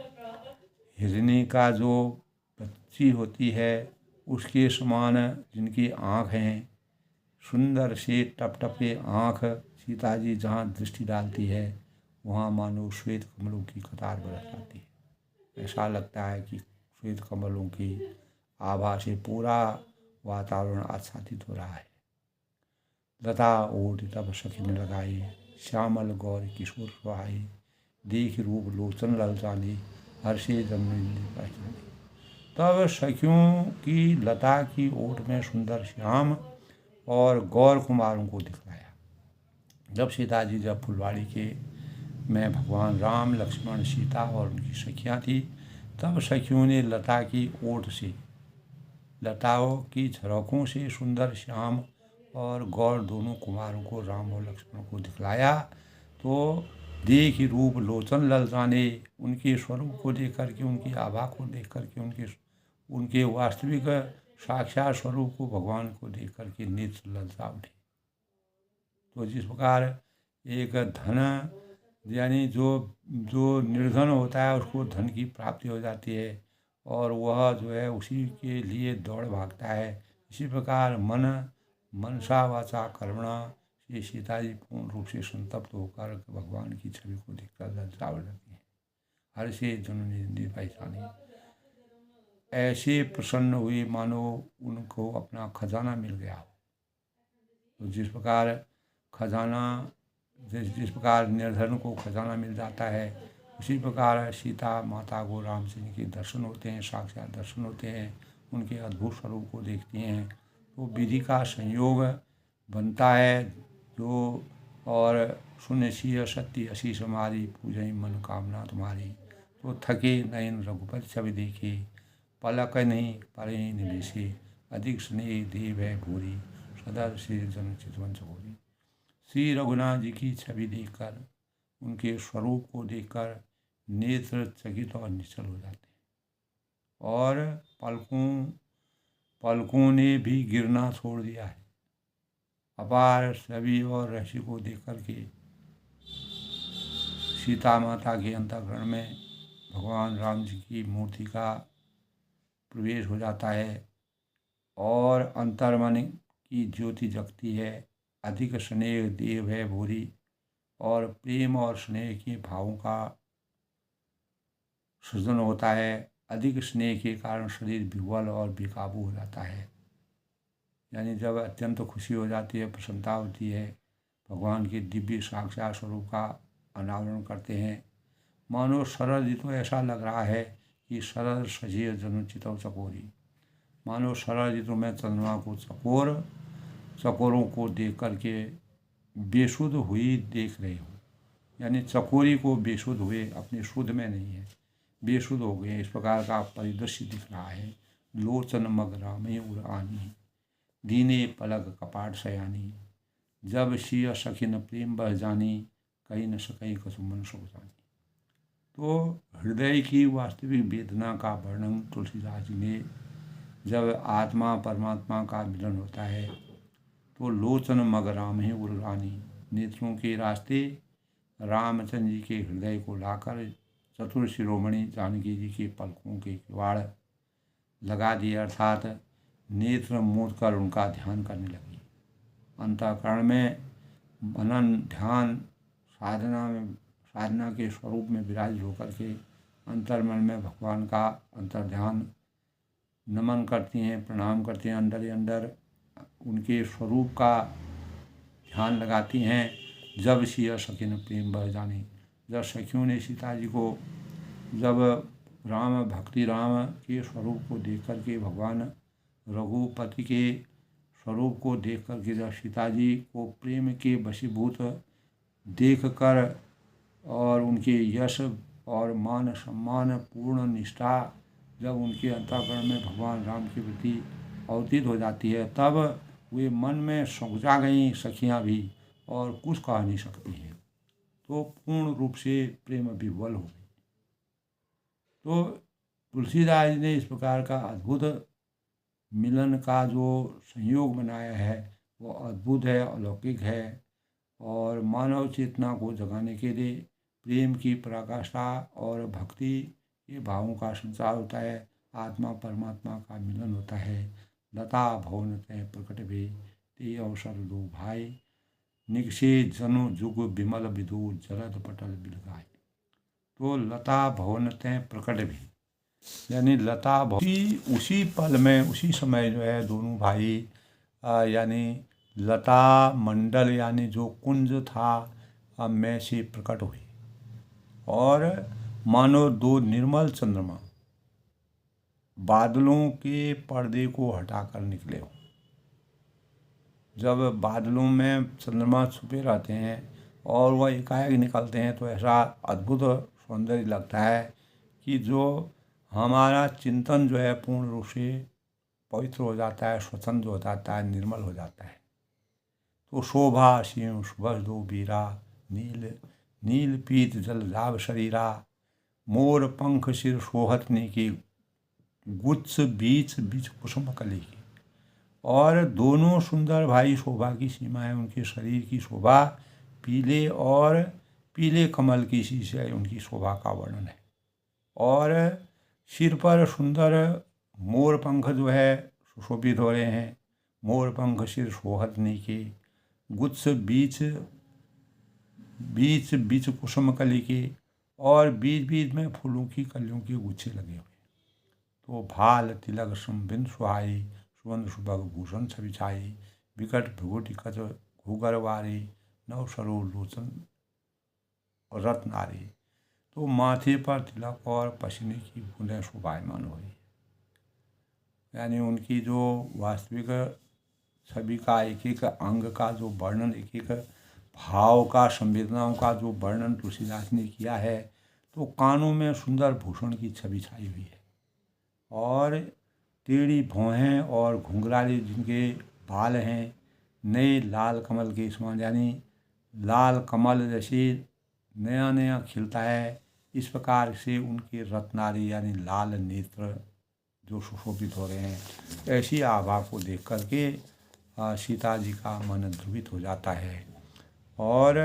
हिरनी का जो बच्ची होती है उसके समान जिनकी आँख हैं, सुंदर से टपटपे आँख, सीता जी जहाँ दृष्टि डालती है वहाँ मानो श्वेत कमलों की कतार बरस जाती है। ऐसा लगता है कि श्वेत कमलों की आभा से पूरा वातावरण आच्छादित हो रहा है। लता ओट तब सखिन लगाई, श्यामल गौर किशोर सुहाई, देख रूप लोचन ललचानी, हर्षे जन्म पहचानी। तब सखियों की लता की ओट में सुंदर श्याम और गौर कुमारों को दिखलाया। जब सीता जी जब फुलवाड़ी के में भगवान राम, लक्ष्मण, सीता और उनकी सखियाँ थी, तब सखियों ने लता की ओट से, लताओं की झरोकों से सुंदर श्याम और गौर दोनों कुमारों को, राम और लक्ष्मण को दिखलाया। तो देख रूप लोचन ललचाने, उनके स्वरूप को देख करके, उनकी आभा को देख करके, उनके वास्तविक साक्षात स्वरूप को, भगवान को देख करके नेत्र ललचा उठे। तो जिस प्रकार एक धन यानी जो जो निर्धन होता है उसको धन की प्राप्ति हो जाती है और वह जो है उसी के लिए दौड़ भागता है, इसी प्रकार मनसा वाचा कर्मणा से सीता जी पूर्ण रूप से संतप्त होकर भगवान की छवि को देखकर ललचा उठती हैं। हर से जननी पहचानी, ऐसे प्रसन्न हुए मानो उनको अपना खजाना मिल गया हो। तो जिस प्रकार खजाना जिस प्रकार निर्धन को खजाना मिल जाता है, उसी प्रकार सीता माता को रामचंद्र के दर्शन होते हैं, साक्षात दर्शन होते हैं, उनके अद्भुत स्वरूप को देखती हैं। तो विधि का संयोग बनता है जो, और सुन सिय सत्य असीस हमारी, पूजई मन कामना तुम्हारी। तो थके नयन रघुपति छवि देखे, पलक नहीं परे निवेशे, अधिक स्नेह देव है भूरी, सदा श्री जन चितवन चकोरी। श्री रघुनाथ जी की छवि देखकर, उनके स्वरूप को देखकर नेत्र चकित और निश्चल हो जाते हैं और पलकों ने भी गिरना छोड़ दिया है। अपार छवि और रहस्य को देख करके सीता माता के अंतःकरण में भगवान राम जी की मूर्ति का प्रवेश हो जाता है और अंतर्मन की ज्योति जगती है। अधिक स्नेह देव है भूरी, और प्रेम और स्नेह के भावों का सृजन होता है। अधिक स्नेह के कारण शरीर विह्वल और बेकाबू हो जाता है। यानी जब अत्यंत खुशी हो जाती है, प्रसन्नता होती है, भगवान के दिव्य साक्षात स्वरूप का अनावरण करते हैं, मानो शरद ऋतु ऐसा लग रहा है कि शरद सजीव जनु चितव चकोरी, मानो शरद ऋतु में चंद्रमा को चकोरों को देख करके बेसुध हुई देख रहे हो। यानी चकोरी को बेसुध हुए, अपने शुद्ध में नहीं है, बेसुध हो गए, इस प्रकार का परिदृश्य दिख रहा है। लोचन मग रामे उड़ानी, दीने पलक कपाट शयानी, जब सिय सखिन प्रेम बह जानी, कहीं न सकई कसु मन सुख जानी। तो हृदय की वास्तविक वेदना का वर्णन तुलसीदास जी ने, जब आत्मा परमात्मा का मिलन होता है तो लोचन मग राम ही उर्गानी, नेत्रों के रास्ते रामचंद्र जी के हृदय को लाकर चतुर शिरोमणि जानकी जी के पलकों के किवाड़ लगा दिए, अर्थात नेत्र मूंद कर उनका ध्यान करने लगी। अंतःकरण में मनन ध्यान साधना के स्वरूप में विराजित होकर के अंतर्मन में भगवान का अंतर्ध्यान नमन करती हैं, प्रणाम करती हैं, अंदर ही अंदर उनके स्वरूप का ध्यान लगाती हैं। जब सिय सखिन प्रेम बह जानी, जब सखियों ने सीता जी को, जब राम के स्वरूप को देख कर के, भगवान रघुपति के स्वरूप को देख कर के, जब सीता जी को प्रेम के वशीभूत देख कर और उनके यश और मान सम्मान पूर्ण निष्ठा जब उनके अंतःकरण में भगवान राम के प्रति अवतीत हो जाती है, तब वे मन में सौजा गई सखियाँ भी और कुछ कह नहीं सकती हैं, तो पूर्ण रूप से प्रेम विह्वल हो गई। तो तुलसीदास जी ने इस प्रकार का अद्भुत मिलन का जो संयोग बनाया है वो अद्भुत है, अलौकिक है, और मानव चेतना को जगाने के लिए प्रेम की पराकाष्ठा और भक्ति ये भावों का संचार होता है, आत्मा परमात्मा का मिलन होता है। लता भवन तय प्रकट भे ते अवसर दो भाई, निगसे जनो जुग विमल विदु जलद पटल बिलगाए। तो लता भवन तय प्रकट भी, यानी लता भवन उसी पल में, उसी समय जो है दोनों भाई यानी लता मंडल यानी जो कुंज था में से प्रकट हुई, और मानो दो निर्मल चंद्रमा बादलों के पर्दे को हटाकर निकले हो। जब बादलों में चंद्रमा छुपे रहते हैं और वह एकाएक निकलते हैं तो ऐसा अद्भुत सौंदर्य लगता है कि जो हमारा चिंतन जो है पूर्ण रूप से पवित्र हो जाता है, स्वतंत्र हो जाता है, निर्मल हो जाता है। तो शोभा सिंह सुबह दो बीरा, नील नील पीत जल लाभ शरीरा, मोर पंख सिर सोहत ने की, गुच्छ बीच बीच कुसुम कली की। और दोनों सुंदर भाई शोभा की सीमा है, उनके शरीर की शोभा पीले और पीले कमल की सी से उनकी शोभा का वर्णन है। और सिर पर सुंदर मोर पंख जो है सुशोभित हो रहे हैं, मोर पंख सिर सोहत नहीं के, गुच्छ बीच बीच बीच कुसुम कली के, और बीच बीच में फूलों की कलियों के गुच्छे लगे हुए। तो भाल तिलक संबिन सुहाई, सुवर्ण सुबह भूषण छवि छाई, विकट भ्रुगुटि कच घुगरवारी, नव सरो लोचन रत्नारी। तो माथे पर तिलक और पसीने की बूंदें शोभायमान हो रही, यानी उनकी जो वास्तविक छवि का एक एक अंग का जो वर्णन, एक एक भाव का, संवेदनाओं का जो वर्णन तुलसीदास ने किया है। तो कानों में सुंदर भूषण की छवि छाई हुई है, और टेढ़ी भौहें और घुंघराले जिनके बाल हैं, नए लाल कमल के समान, यानी लाल कमल जैसे नया नया खिलता है, इस प्रकार से उनके रत्नारी यानी लाल नेत्र जो सुशोभित हो रहे हैं। ऐसी आभा को देख करके सीता जी का मन ध्रुवित हो जाता है। और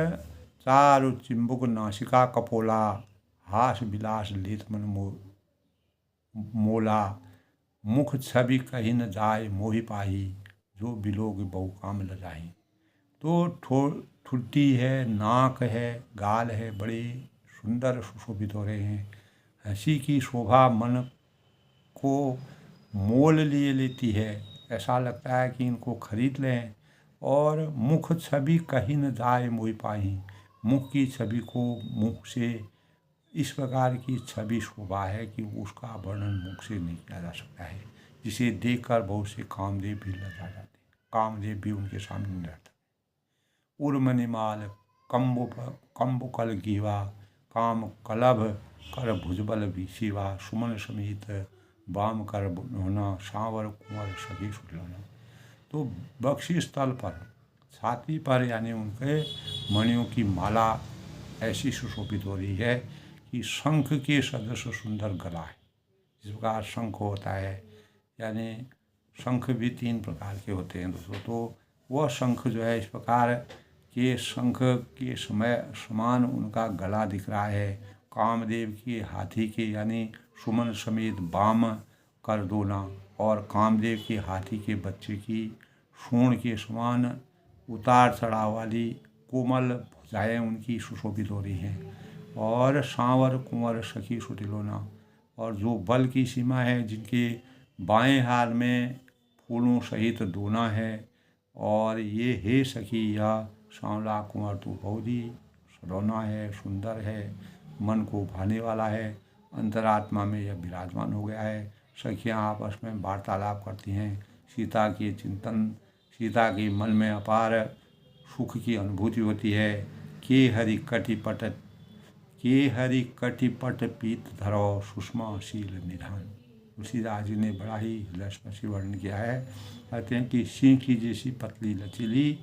चारु चिंबुक नासिका कपोला, हास विलास लेत मन मोला, मुख छवि कहीं न जाय मोहि पाही, जो बिलोग बहु काम ल जाही। तो ठुड्डी है, नाक है, गाल है, बड़े सुंदर सुशोभित हो रहे हैं। हंसी की शोभा मन को मोल लिए लेती है, ऐसा लगता है कि इनको खरीद लें। और मुख छवि कहीं न जाए मोहि पाही, मुख की छवि को मुख से इस प्रकार की छवि शोभा है कि उसका वर्णन मुख से नहीं किया जा सकता है, जिसे देखकर बहुत से कामदेव भी लजा जाते हैं, कामदेव भी उनके सामने नहीं रहता। उर्मनिमाल कम्बुकल गीवा, काम कलभ कर भुजबल विशिवा, सुमन समेत बाम कर होना, सांवर कुंवर सभी सुलोना। तो बख्शी स्थल पर, छाती पर, यानी उनके मणियों की माला ऐसी सुशोभित हो रही है कि शंख के सदृश सुंदर गला है। जिस प्रकार शंख होता है, यानी शंख भी 3 प्रकार के होते हैं दोस्तों, तो वह शंख जो है इस प्रकार के शंख के समान उनका गला दिख रहा है। कामदेव के हाथी के यानी सुमन समेत बाम कर दोना, और कामदेव के हाथी के बच्चे की सूंड के समान उतार चढ़ाव वाली कोमल भुजाएं उनकी सुशोभित हो रही हैं। और सांवर कुंवर सखी सुटिलोना, और जो बल की सीमा है, जिनके बाएं हाथ में फूलों सहित दोना है, और ये हे सखी यह सांवला कुंवर तो बहुत ही सलोना है, सुंदर है, मन को भाने वाला है, अंतरात्मा में यह विराजमान हो गया है। सखियाँ आपस में वार्तालाप करती हैं, सीता के चिंतन, सीता के मन में अपार सुख की अनुभूति होती है। के हरि कटिपट पीत धरो, सुषमा शील निधान। तुलसीदास जी ने बड़ा ही हृदयस्पर्शी वर्णन किया है। कहते हैं कि सिंह की जैसी पतली लचीली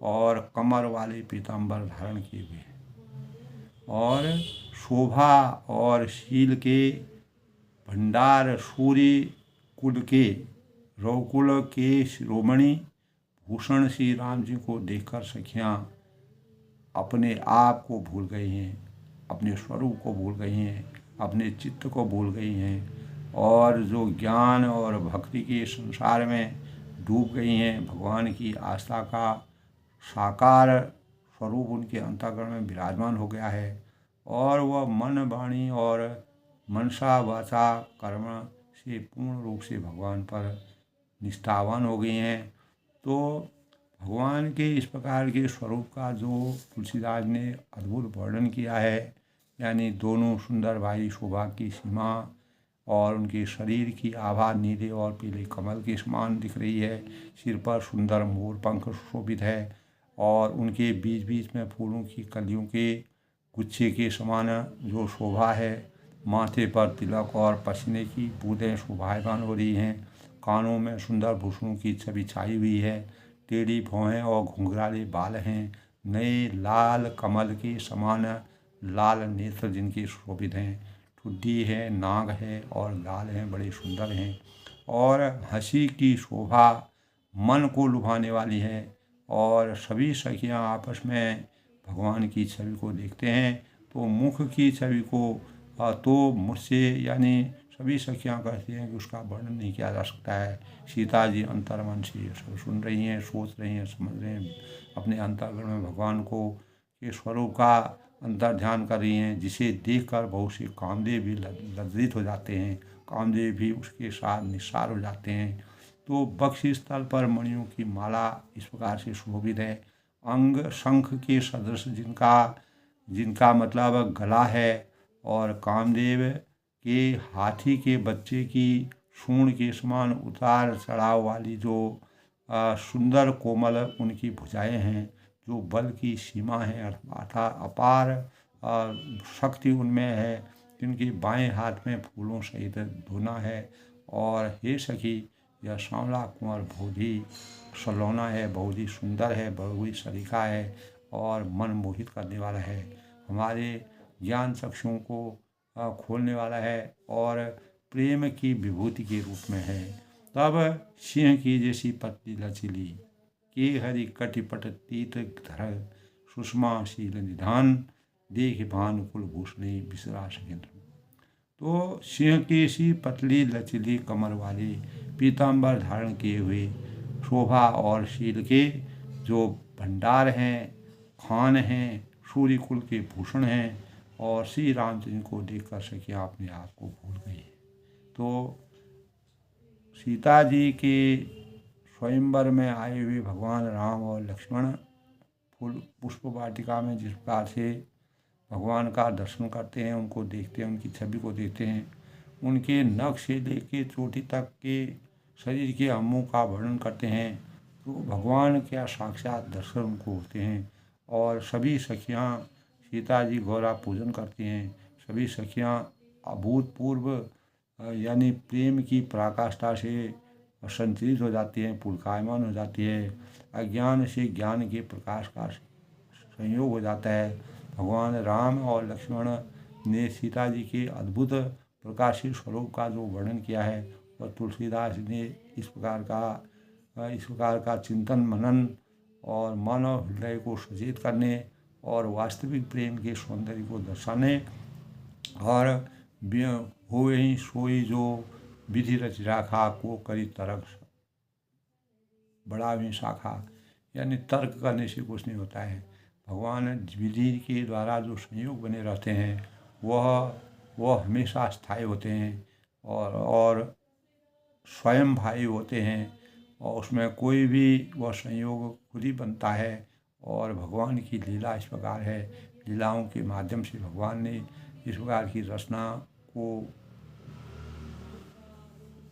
और कमर वाले पीताम्बर धारण किए हुए हैं, और शोभा और शील के भंडार, सूर्य कुल के रघुकुल के शिरोमणि भूषण श्री राम जी को देखकर सखियाँ अपने आप को भूल गई हैं, अपने स्वरूप को भूल गई हैं, अपने चित्त को भूल गई हैं और जो ज्ञान और भक्ति के संसार में डूब गई हैं, भगवान की आस्था का साकार स्वरूप उनके अंतःकरण में विराजमान हो गया है और वह मन वाणी और मनसा वाचा कर्म से पूर्ण रूप से भगवान पर निष्ठावान हो गई हैं। तो भगवान के इस प्रकार के स्वरूप का जो तुलसीदास ने अद्भुत वर्णन किया है, यानी दोनों सुंदर भाई शोभा की सीमा और उनके शरीर की आभा नीले और पीले कमल के समान दिख रही है, सिर पर सुंदर मोर पंख सुशोभित है और उनके बीच बीच में फूलों की कलियों के गुच्छे के समान जो शोभा है, माथे पर तिलक और पसीने की बूंदें शोभायमान हो रही हैं, कानों में सुंदर भूषणों की छवि छाई हुई है, टेढ़ी भौहें और घुंघराले बाल हैं, नए लाल कमल के समान लाल नेत्र जिनके शोभित हैं, ठुड्डी है, नाग है और गाल हैं, बड़े सुंदर हैं और हंसी की शोभा मन को लुभाने वाली है और सभी सखियां आपस में भगवान की छवि को देखते हैं तो मुख की छवि को तो मुझसे यानी सभी सखियां कहती हैं कि उसका वर्णन नहीं किया जा सकता है। सीता जी अंतर्मन से सब सुन रही हैं, सोच रही हैं, समझ रही हैं, अपने अंतर्गण में भगवान को के स्वरूप का अंतर ध्यान कर रही हैं, जिसे देखकर बहुत से कामदेव भी लज्जित हो जाते हैं, कामदेव भी उसके साथ निस्सार हो जाते हैं। तो बक्शी स्थल पर मणियों की माला इस प्रकार से शोभित है, अंग शंख के सदृश जिनका जिनका मतलब गला है और कामदेव के हाथी के बच्चे की सूंड के समान उतार चढ़ाव वाली जो सुंदर कोमल उनकी भुजाएं हैं, जो बल की सीमा है अर्थात अपार शक्ति उनमें है, जिनके बाएं हाथ में फूलों सहित धुना है। और हे सखी, यह सांवला कुंवर बहुत ही सलोना है, बहुत ही सुंदर है, बहुत ही सलीका है और मन मोहित करने वाला है, हमारे ज्ञान चक्षुओं को खोलने वाला है और प्रेम की विभूति के रूप में है। तब सिंह की जैसी पतली लचीली के हरि कटिपट तीत धर सुषमा शील निधान देख भानुकुल भूषणी विसरा सकेंद्र। तो सिंह की सी पतली लचीली कमर वाली पीताम्बर धारण किए हुए शोभा और शील के जो भंडार हैं, खान हैं, सूर्य कुल के भूषण हैं और श्री रामचंद्र को देखकर सखियाँ अपने आप को भूल गई। तो सीता जी के स्वयंवर में आए हुए भगवान राम और लक्ष्मण फूल पुष्प वाटिका में जिस प्रकार से भगवान का दर्शन करते हैं, उनको देखते हैं, उनकी छवि को देखते हैं, उनके नख से लेके चोटी तक के शरीर के अंगों का वर्णन करते हैं, तो भगवान क्या साक्षात दर्शन उनको होते हैं। और सभी सखियाँ सीता जी गौरा पूजन करती हैं, सभी सखियाँ अभूतपूर्व यानी प्रेम की पराकाष्ठा से संतरित हो जाती हैं, पुलकायमान हो जाती है, अज्ञान से ज्ञान के प्रकाश का संयोग हो जाता है। भगवान राम और लक्ष्मण ने सीता जी के अद्भुत प्रकाशित स्वरूप का जो वर्णन किया है और तुलसीदास ने इस प्रकार का चिंतन मनन और मानव हृदय को सचेत करने और वास्तविक प्रेम के सौंदर्य को दर्शाने और होए ही सोई जो विधि रच राखा को करी तर्क बड़ा भी शाखा, यानी तर्क करने से कुछ नहीं होता है। भगवान विधि के द्वारा जो संयोग बने रहते हैं वह हमेशा स्थायी होते हैं और स्वयं भाई होते हैं और उसमें कोई भी वह संयोग खुद ही बनता है। और भगवान की लीला इस प्रकार है, लीलाओं के माध्यम से भगवान ने इस प्रकार की रचना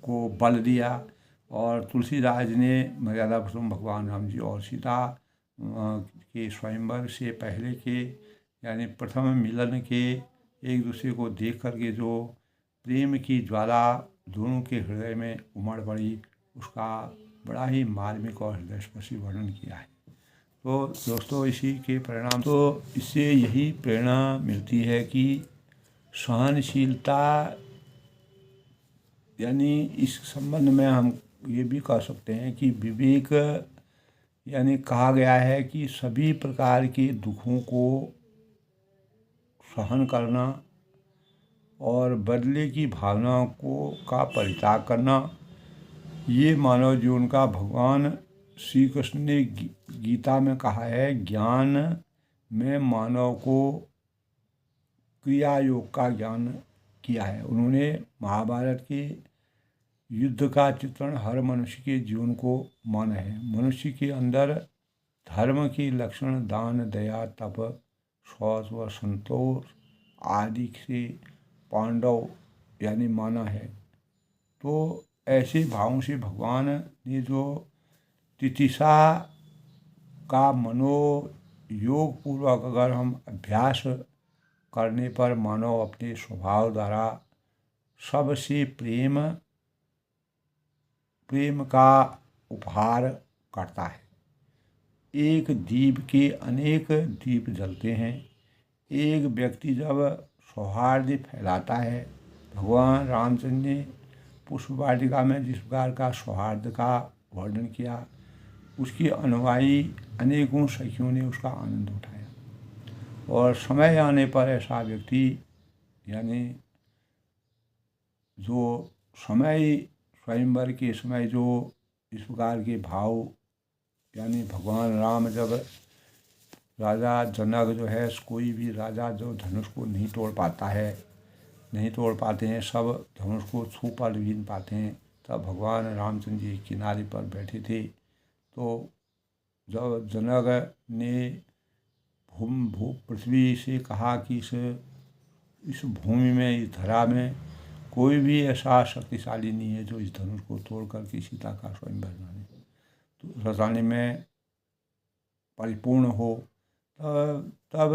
को बल दिया। और तुलसीदास जी ने मर्यादा पुरुषोत्तम भगवान राम जी और सीता के स्वयंवर से पहले के यानी प्रथम मिलन के एक दूसरे को देख करके जो प्रेम की ज्वाला दोनों के हृदय में उमड़ पड़ी, उसका बड़ा ही मार्मिक और हृदयस्पर्शी वर्णन किया है। तो दोस्तों, इसी के परिणाम तो इससे यही प्रेरणा मिलती है कि सहनशीलता, यानी इस संबंध में हम ये भी कह सकते हैं कि विवेक, यानी कहा गया है कि सभी प्रकार के दुखों को सहन करना और बदले की भावना को का परित्याग करना, ये मानव जीवन का भगवान श्री कृष्ण ने गीता में कहा है। ज्ञान में मानव को क्रिया योग का ज्ञान किया है। उन्होंने महाभारत के युद्ध का चित्रण हर मनुष्य के जीवन को माना है। मनुष्य के अंदर धर्म के लक्षण दान, दया, तप, शौच व संतोष आदि से पांडव यानी माना है। तो ऐसे भावों से भगवान ने जो तितिसा का मनोयोग पूर्वक अगर हम अभ्यास करने पर मानव अपने स्वभाव द्वारा सबसे प्रेम का उपहार करता है। एक दीप के अनेक दीप जलते हैं। एक व्यक्ति जब सौहार्द फैलाता है, भगवान रामचंद्र ने पुष्प वाटिका में जिस प्रकार का सौहार्द का वर्णन किया, उसके अनुयायी अनेकों सखियों ने उसका आनंद उठाया। और समय आने पर ऐसा व्यक्ति यानी जो समय स्वयंवर के समय जो इस प्रकार के भाव यानी भगवान राम जब राजा जनक जो है, कोई भी राजा जो धनुष को नहीं तोड़ पाते हैं, सब धनुष को छू पर भी नहीं पाते हैं, तब भगवान रामचंद्र जी किनारे पर बैठे थे। तो जब जनक ने पृथ्वी से कहा कि इस भूमि में, इस धरा में कोई भी ऐसा शक्तिशाली नहीं है जो इस धनुष को तोड़ करके सीता का स्वयंवर तो रचाने में परिपूर्ण हो, तब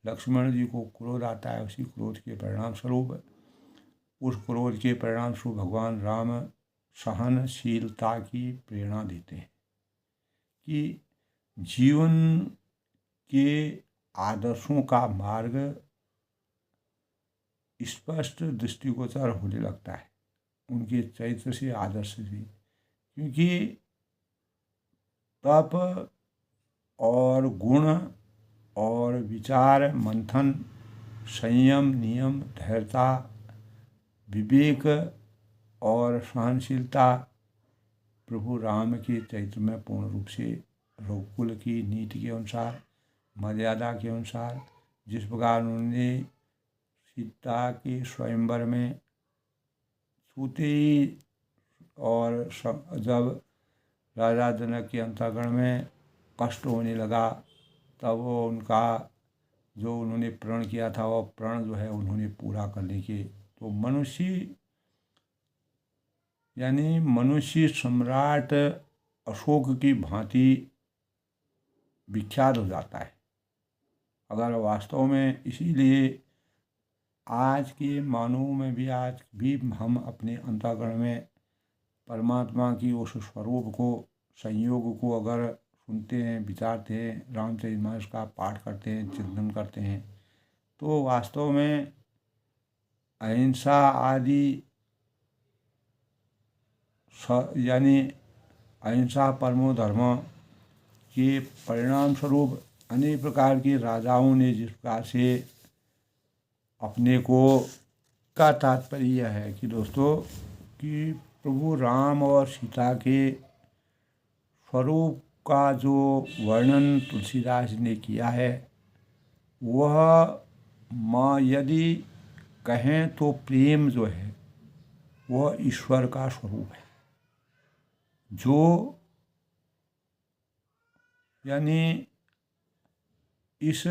लक्ष्मण जी को क्रोध आता है। उसी क्रोध के परिणाम स्वरूप भगवान राम सहनशीलता की प्रेरणा देते हैं कि जीवन के आदर्शों का मार्ग स्पष्ट दृष्टिगोचर होने लगता है उनके चरित्र से, आदर्श से, क्योंकि तप और गुण और विचार मंथन, संयम, नियम, धैर्यता, विवेक और सहनशीलता प्रभु राम के चरित्र में पूर्ण रूप से रघुकुल की नीति के अनुसार, मर्यादा के अनुसार, जिस प्रकार उन्होंने सीता के स्वयंवर में छूते ही और जब राजा जनक के अंतःकरण में कष्ट होने लगा, तब वो उनका जो उन्होंने प्रण किया था वो प्रण जो है उन्होंने पूरा करने के, तो मनुष्य सम्राट अशोक की भांति विख्यात हो जाता है। अगर वास्तव में इसीलिए आज के मानवों में भी आज भी हम अपने अंतःकरण में परमात्मा की उस स्वरूप को, संयोग को अगर सुनते हैं, विचारते हैं, रामचरितमानस का पाठ करते हैं, चिंतन करते हैं, तो वास्तव में अहिंसा आदि यानी अहिंसा परमो धर्म के परिणाम स्वरूप अनेक प्रकार के राजाओं ने जिस प्रकार से अपने को का तात्पर्य यह है कि दोस्तों कि प्रभु राम और सीता के स्वरूप का जो वर्णन तुलसीदास ने किया है, वह यदि कहें तो प्रेम जो है वह ईश्वर का स्वरूप है, जो यानी इस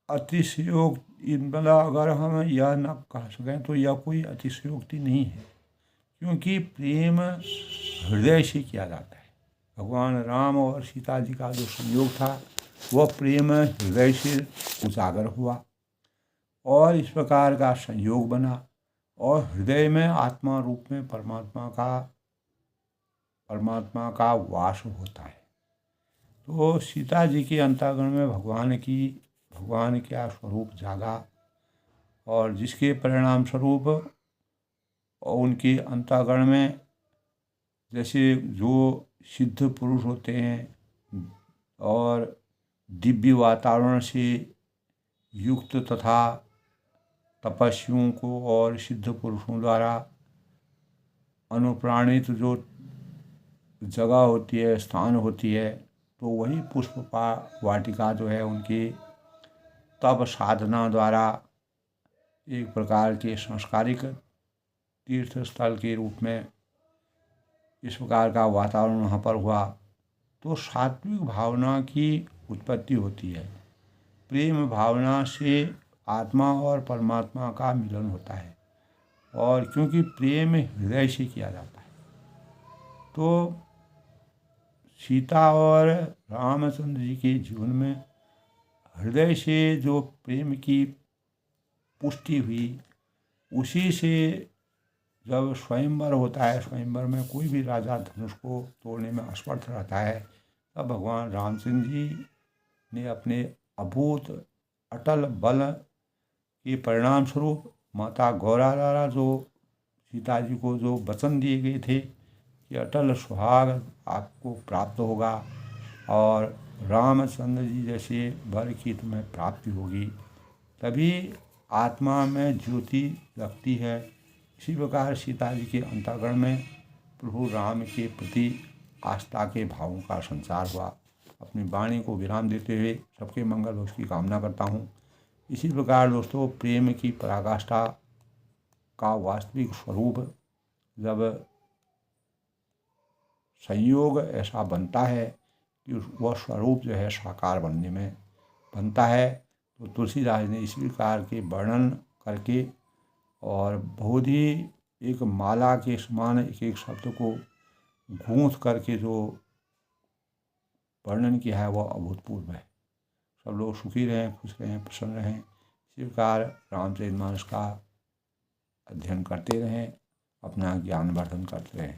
अतिशयोक्ति, मतलब अगर हम यह न कह सकें तो यह कोई अतिशयोक्ति नहीं है, क्योंकि प्रेम हृदय से किया जाता है। भगवान राम और सीता जी का जो संयोग था वह प्रेम हृदय से उजागर हुआ और इस प्रकार का संयोग बना और हृदय में आत्मा रूप में परमात्मा का वास होता है। तो सीता जी के अंतःकरण में भगवान का स्वरूप जागा और जिसके परिणाम स्वरूप उनके अंतःकरण में जैसे जो सिद्ध पुरुष होते हैं और दिव्य वातावरण से युक्त तथा तपस्वियों को और सिद्ध पुरुषों द्वारा अनुप्राणित जो जगह होती है, स्थान होती है, तो वही पुष्प वाटिका जो है उनकी तप साधना द्वारा एक प्रकार के संस्कारिक तीर्थ स्थल के रूप में इस प्रकार का वातावरण वहाँ पर हुआ। तो सात्विक भावना की उत्पत्ति होती है। प्रेम भावना से आत्मा और परमात्मा का मिलन होता है, और क्योंकि प्रेम हृदय से किया जाता है, तो सीता और रामचंद्र जी के जीवन में हृदय से जो प्रेम की पुष्टि हुई, उसी से जब स्वयंवर होता है, स्वयंवर में कोई भी राजा धनुष को तोड़ने में असमर्थ रहता है, तब भगवान रामचंद्र जी ने अपने अभूत अटल बल के परिणाम स्वरूप माता गौरा द्वारा जो सीता जी को जो वचन दिए गए थे कि अटल सुहाग आपको प्राप्त होगा और रामचंद्र जी जैसे वर की तुम्हें प्राप्ति होगी, तभी आत्मा में ज्योति लगती है। इसी प्रकार सीता जी के अंतःकरण में प्रभु राम के प्रति आस्था के भावों का संचार हुआ। अपनी वाणी को विराम देते हुए सबके मंगल हो उसकी कामना करता हूँ। इसी प्रकार दोस्तों, प्रेम की पराकाष्ठा का वास्तविक स्वरूप जब संयोग ऐसा बनता है कि वह स्वरूप जो है साकार बनने में बनता है, तो तुलसीदास ने इसी प्रकार के वर्णन करके और बहुत ही एक माला के समान एक एक शब्द को गूंथ करके जो वर्णन किया है वह अभूतपूर्व है। सब लोग सुखी रहें, खुश रहें, प्रसन्न रहें। इसी प्रकार रामचरितमानस का अध्ययन करते रहें, अपना ज्ञान वर्धन करते रहें।